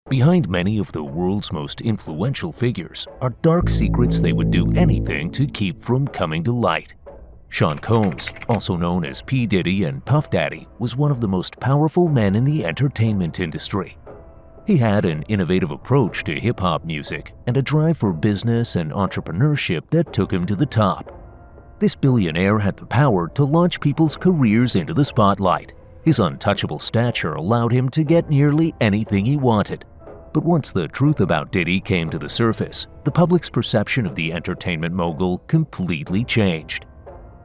Behind many of the world's most influential figures are dark secrets they would do anything to keep from coming to light. Sean Combs, also known as P. Diddy and Puff Daddy, was one of the most powerful men in the entertainment industry. He had an innovative approach to hip-hop music and a drive for business and entrepreneurship that took him to the top. This billionaire had the power to launch people's careers into the spotlight. His untouchable stature allowed him to get nearly anything he wanted. But once the truth about Diddy came to the surface, the public's perception of the entertainment mogul completely changed.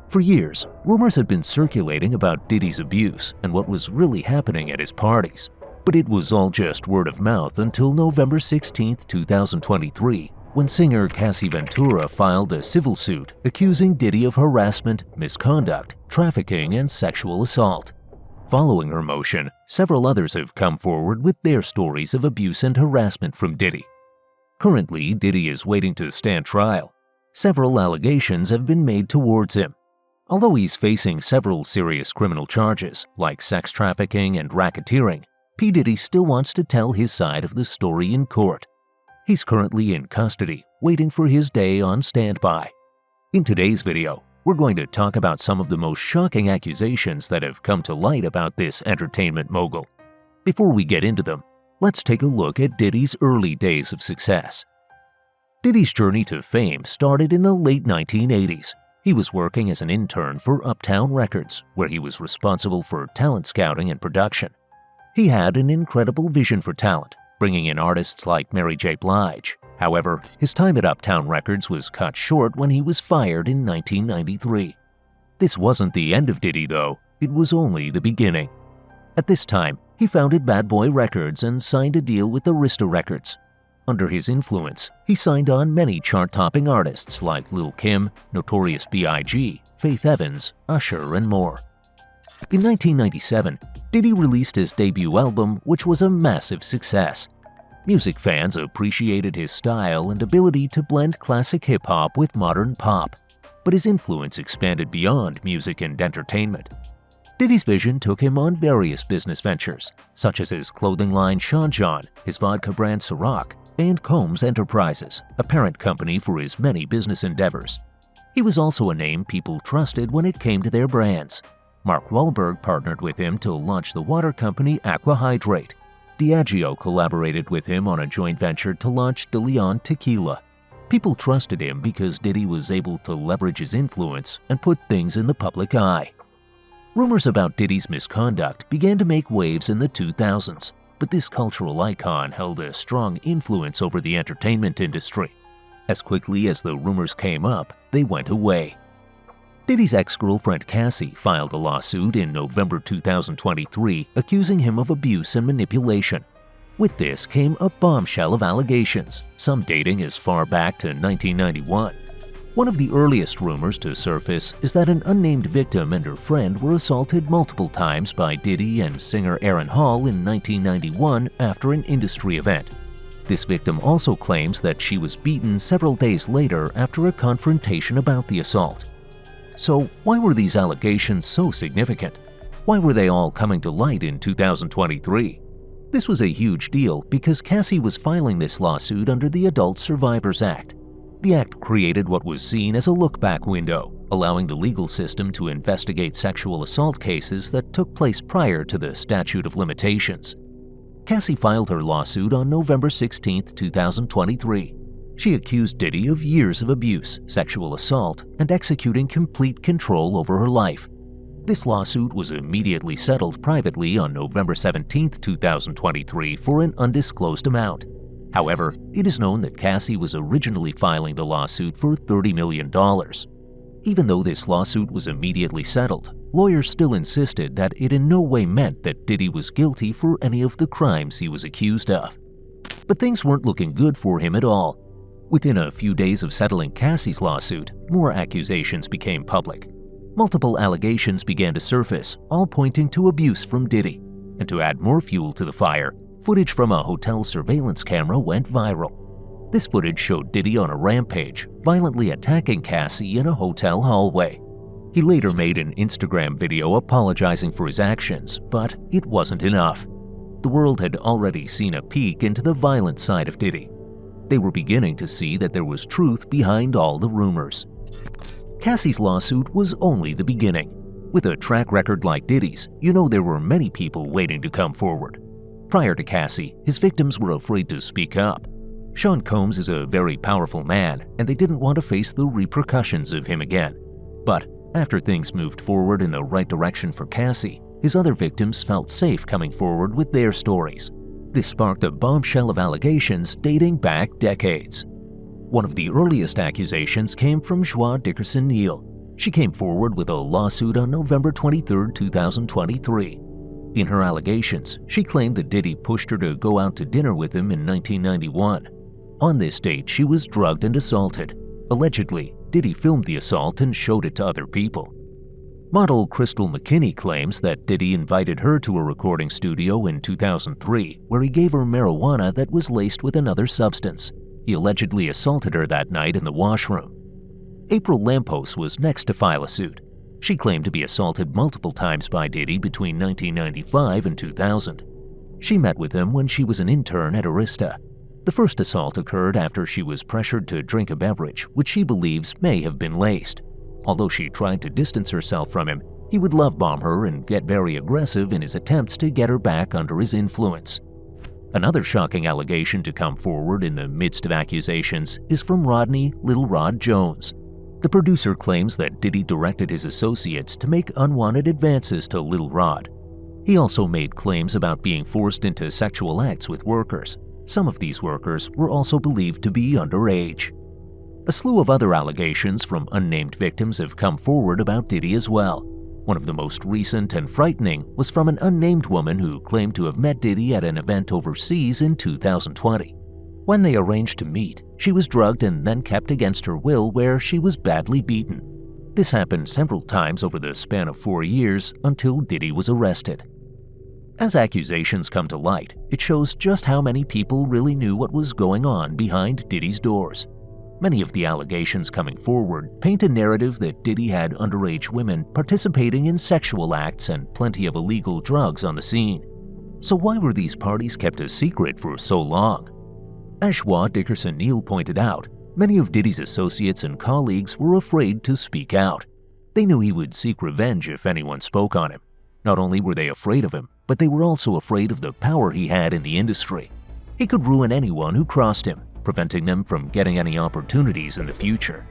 For years, rumors had been circulating about Diddy's abuse and what was really happening at his parties. But it was all just word of mouth until November 16, 2023, when singer Cassie Ventura filed a civil suit accusing Diddy of harassment, misconduct, trafficking, and sexual assault. Following her motion, several others have come forward with their stories of abuse and harassment from Diddy. Currently, Diddy is waiting to stand trial. Several allegations have been made towards him. Although he's facing several serious criminal charges, like sex trafficking and racketeering, P. Diddy still wants to tell his side of the story in court. He's currently in custody, waiting for his day on standby. In today's video, we're going to talk about some of the most shocking accusations that have come to light about this entertainment mogul. Before we get into them, let's take a look at Diddy's early days of success. Diddy's journey to fame started in the late 1980s. He was working as an intern for Uptown Records, where he was responsible for talent scouting and production. He had an incredible vision for talent, bringing in artists like Mary J. Blige. However, his time at Uptown Records was cut short when he was fired in 1993. This wasn't the end of Diddy, though. It was only the beginning. At this time, he founded Bad Boy Records and signed a deal with Arista Records. Under his influence, he signed on many chart-topping artists like Lil' Kim, Notorious B.I.G., Faith Evans, Usher, and more. In 1997, Diddy released his debut album, which was a massive success. Music fans appreciated his style and ability to blend classic hip-hop with modern pop, but his influence expanded beyond music and entertainment. Diddy's vision took him on various business ventures, such as his clothing line Sean John, his vodka brand Ciroc, and Combs Enterprises, a parent company for his many business endeavors. He was also a name people trusted when it came to their brands. Mark Wahlberg partnered with him to launch the water company Aqua Hydrate. Diageo collaborated with him on a joint venture to launch De Leon Tequila. People trusted him because Diddy was able to leverage his influence and put things in the public eye. Rumors about Diddy's misconduct began to make waves in the 2000s, but this cultural icon held a strong influence over the entertainment industry. As quickly as the rumors came up, they went away. Diddy's ex-girlfriend Cassie filed a lawsuit in November 2023 accusing him of abuse and manipulation. With this came a bombshell of allegations, some dating as far back to 1991. One of the earliest rumors to surface is that an unnamed victim and her friend were assaulted multiple times by Diddy and singer Aaron Hall in 1991 after an industry event. This victim also claims that she was beaten several days later after a confrontation about the assault. So why were these allegations so significant? Why were they all coming to light in 2023? This was a huge deal because Cassie was filing this lawsuit under the Adult Survivors Act. The act created what was seen as a look-back window, allowing the legal system to investigate sexual assault cases that took place prior to the statute of limitations. Cassie filed her lawsuit on November 16, 2023. She accused Diddy of years of abuse, sexual assault, and executing complete control over her life. This lawsuit was immediately settled privately on November 17, 2023 for an undisclosed amount. However, it is known that Cassie was originally filing the lawsuit for $30 million. Even though this lawsuit was immediately settled, lawyers still insisted that it in no way meant that Diddy was guilty for any of the crimes he was accused of. But things weren't looking good for him at all. Within a few days of settling Cassie's lawsuit, more accusations became public. Multiple allegations began to surface, all pointing to abuse from Diddy. And to add more fuel to the fire, footage from a hotel surveillance camera went viral. This footage showed Diddy on a rampage, violently attacking Cassie in a hotel hallway. He later made an Instagram video apologizing for his actions, but it wasn't enough. The world had already seen a peek into the violent side of Diddy. They were beginning to see that there was truth behind all the rumors. Cassie's lawsuit was only the beginning. With a track record like Diddy's, you know there were many people waiting to come forward. Prior to Cassie, his victims were afraid to speak up. Sean Combs is a very powerful man, and they didn't want to face the repercussions of him again. But after things moved forward in the right direction for Cassie, his other victims felt safe coming forward with their stories. This sparked a bombshell of allegations dating back decades. One of the earliest accusations came from Joie Dickerson Neal. She came forward with a lawsuit on November 23, 2023. In her allegations, she claimed that Diddy pushed her to go out to dinner with him in 1991. On this date, she was drugged and assaulted. Allegedly, Diddy filmed the assault and showed it to other people. Model Crystal McKinney claims that Diddy invited her to a recording studio in 2003 where he gave her marijuana that was laced with another substance. He allegedly assaulted her that night in the washroom. April Lampos was next to file a suit. She claimed to be assaulted multiple times by Diddy between 1995 and 2000. She met with him when she was an intern at Arista. The first assault occurred after she was pressured to drink a beverage, which she believes may have been laced. Although she tried to distance herself from him, he would love bomb her and get very aggressive in his attempts to get her back under his influence. Another shocking allegation to come forward in the midst of accusations is from Rodney Little Rod Jones. The producer claims that Diddy directed his associates to make unwanted advances to Little Rod. He also made claims about being forced into sexual acts with workers. Some of these workers were also believed to be underage. A slew of other allegations from unnamed victims have come forward about Diddy as well. One of the most recent and frightening was from an unnamed woman who claimed to have met Diddy at an event overseas in 2020. When they arranged to meet, she was drugged and then kept against her will where she was badly beaten. This happened several times over the span of 4 years until Diddy was arrested. As accusations come to light, it shows just how many people really knew what was going on behind Diddy's doors. Many of the allegations coming forward paint a narrative that Diddy had underage women participating in sexual acts and plenty of illegal drugs on the scene. So why were these parties kept a secret for so long? As Joie Dickerson Neal pointed out, many of Diddy's associates and colleagues were afraid to speak out. They knew he would seek revenge if anyone spoke on him. Not only were they afraid of him, but they were also afraid of the power he had in the industry. He could ruin anyone who crossed him, preventing them from getting any opportunities in the future.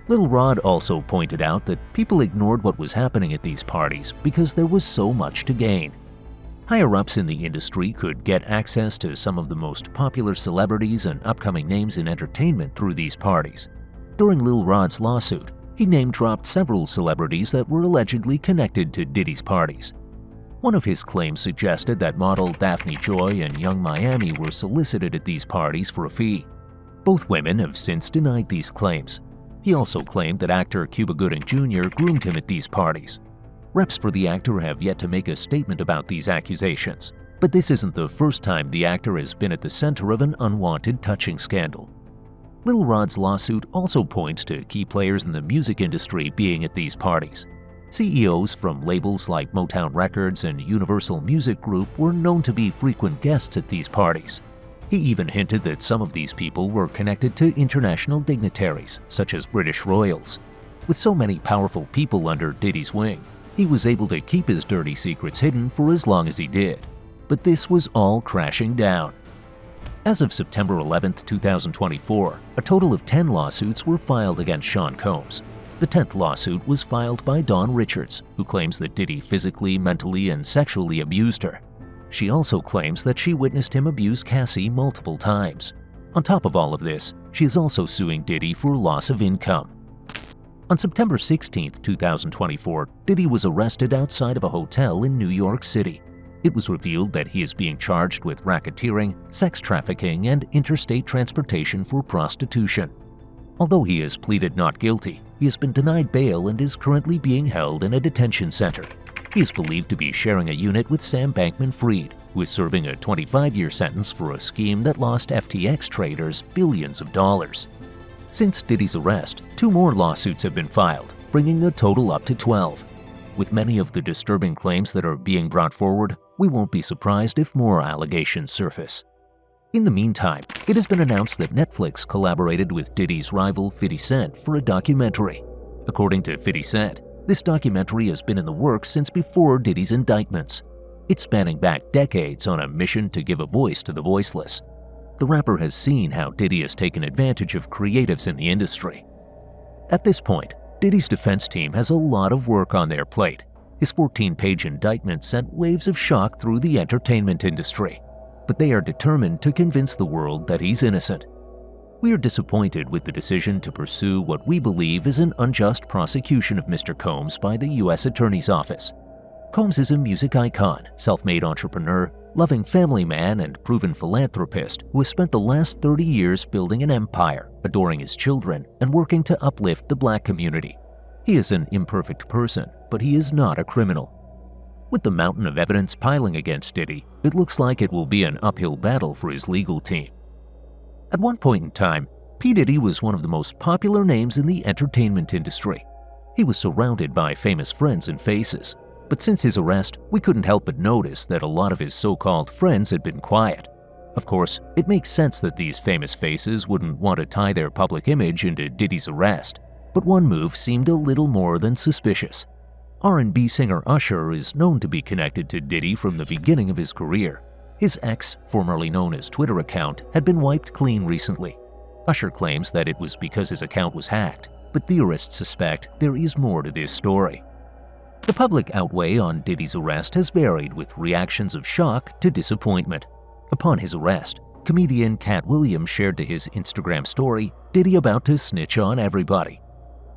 Little Rod also pointed out that people ignored what was happening at these parties because there was so much to gain. Higher-ups in the industry could get access to some of the most popular celebrities and upcoming names in entertainment through these parties. During Lil Rod's lawsuit, he name-dropped several celebrities that were allegedly connected to Diddy's parties. One of his claims suggested that model Daphne Joy and Young Miami were solicited at these parties for a fee. Both women have since denied these claims. He also claimed that actor Cuba Gooding Jr. groomed him at these parties. Reps for the actor have yet to make a statement about these accusations, but this isn't the first time the actor has been at the center of an unwanted touching scandal. Lil Rod's lawsuit also points to key players in the music industry being at these parties. CEOs from labels like Motown Records and Universal Music Group were known to be frequent guests at these parties. He even hinted that some of these people were connected to international dignitaries, such as British royals. With so many powerful people under Diddy's wing, he was able to keep his dirty secrets hidden for as long as he did. But this was all crashing down. As of September 11, 2024, a total of 10 lawsuits were filed against Sean Combs. The 10th lawsuit was filed by Dawn Richards, who claims that Diddy physically, mentally, and sexually abused her. She also claims that she witnessed him abuse Cassie multiple times. On top of all of this, she is also suing Diddy for loss of income. On September 16, 2024, Diddy was arrested outside of a hotel in New York City. It was revealed that he is being charged with racketeering, sex trafficking, and interstate transportation for prostitution. Although he has pleaded not guilty, he has been denied bail and is currently being held in a detention center. He is believed to be sharing a unit with Sam Bankman-Fried, who is serving a 25-year sentence for a scheme that lost FTX traders billions of dollars. Since Diddy's arrest, 2 more lawsuits have been filed, bringing the total up to 12. With many of the disturbing claims that are being brought forward, We won't be surprised if more allegations surface. In the meantime, it has been announced that Netflix collaborated with Diddy's rival 50 Cent for a documentary. According to 50 Cent, this documentary has been in the works since before Diddy's indictments. It's spanning back decades on a mission to give a voice to the voiceless. The rapper has seen how Diddy has taken advantage of creatives in the industry. At this point, Diddy's defense team has a lot of work on their plate. His 14-page indictment sent waves of shock through the entertainment industry, but they are determined to convince the world that he's innocent. We are disappointed with the decision to pursue what we believe is an unjust prosecution of Mr. Combs by the U.S. Attorney's Office. Combs is a music icon, self-made entrepreneur, loving family man, and proven philanthropist who has spent the last 30 years building an empire, adoring his children, and working to uplift the Black community. He is an imperfect person, but he is not a criminal. With the mountain of evidence piling against Diddy, it looks like it will be an uphill battle for his legal team. At one point in time, P. Diddy was one of the most popular names in the entertainment industry. He was surrounded by famous friends and faces, but since his arrest, we couldn't help but notice that a lot of his so-called friends had been quiet. Of course, it makes sense that these famous faces wouldn't want to tie their public image into Diddy's arrest, but one move seemed a little more than suspicious. R&B singer Usher is known to be connected to Diddy from the beginning of his career. His ex, formerly known as Twitter account, had been wiped clean recently. Usher claims that it was because his account was hacked, but theorists suspect there is more to this story. The public outlay on Diddy's arrest has varied with reactions of shock to disappointment. Upon his arrest, comedian Cat Williams shared to his Instagram story, "Diddy about to snitch on everybody."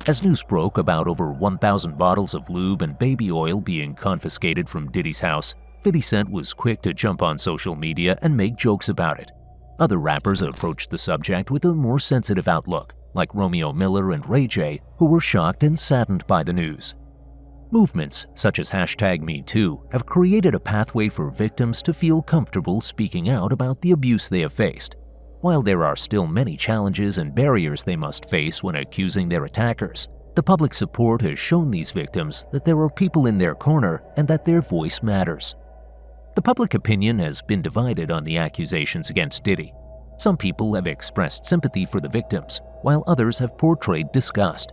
As news broke about over 1,000 bottles of lube and baby oil being confiscated from Diddy's house, 50 Cent was quick to jump on social media and make jokes about it. Other rappers approached the subject with a more sensitive outlook, like Romeo Miller and Ray J, who were shocked and saddened by the news. Movements such as #MeToo have created a pathway for victims to feel comfortable speaking out about the abuse they have faced. While there are still many challenges and barriers they must face when accusing their attackers, the public support has shown these victims that there are people in their corner and that their voice matters. The public opinion has been divided on the accusations against Diddy. Some people have expressed sympathy for the victims, while others have portrayed disgust.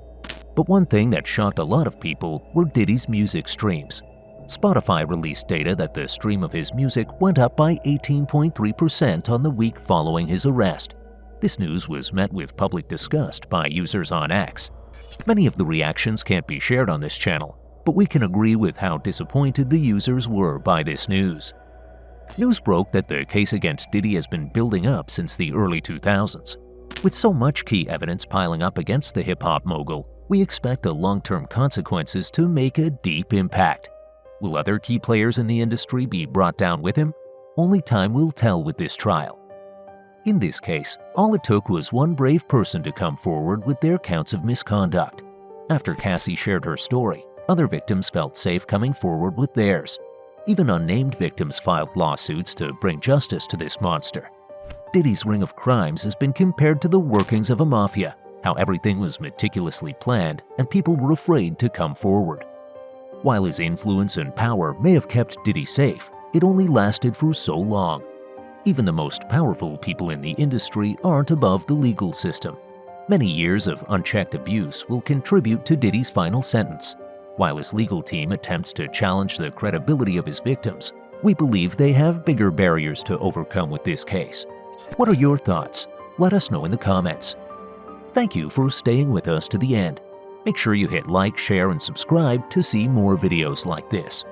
But one thing that shocked a lot of people were Diddy's music streams. Spotify released data that the stream of his music went up by 18.3% on the week following his arrest. This news was met with public disgust by users on X. Many of the reactions can't be shared on this channel, but we can agree with how disappointed the users were by this news. News broke that the case against Diddy has been building up since the early 2000s. With so much key evidence piling up against the hip-hop mogul, we expect the long-term consequences to make a deep impact. Will other key players in the industry be brought down with him? Only time will tell with this trial. In this case, all it took was one brave person to come forward with their counts of misconduct. After Cassie shared her story, other victims felt safe coming forward with theirs. Even unnamed victims filed lawsuits to bring justice to this monster. Diddy's ring of crimes has been compared to the workings of a mafia, how everything was meticulously planned and people were afraid to come forward. While his influence and power may have kept Diddy safe, it only lasted for so long. Even the most powerful people in the industry aren't above the legal system. Many years of unchecked abuse will contribute to Diddy's final sentence. While his legal team attempts to challenge the credibility of his victims, we believe they have bigger barriers to overcome with this case. What are your thoughts? Let us know in the comments. Thank you for staying with us to the end. Make sure you hit like, share, and subscribe to see more videos like this.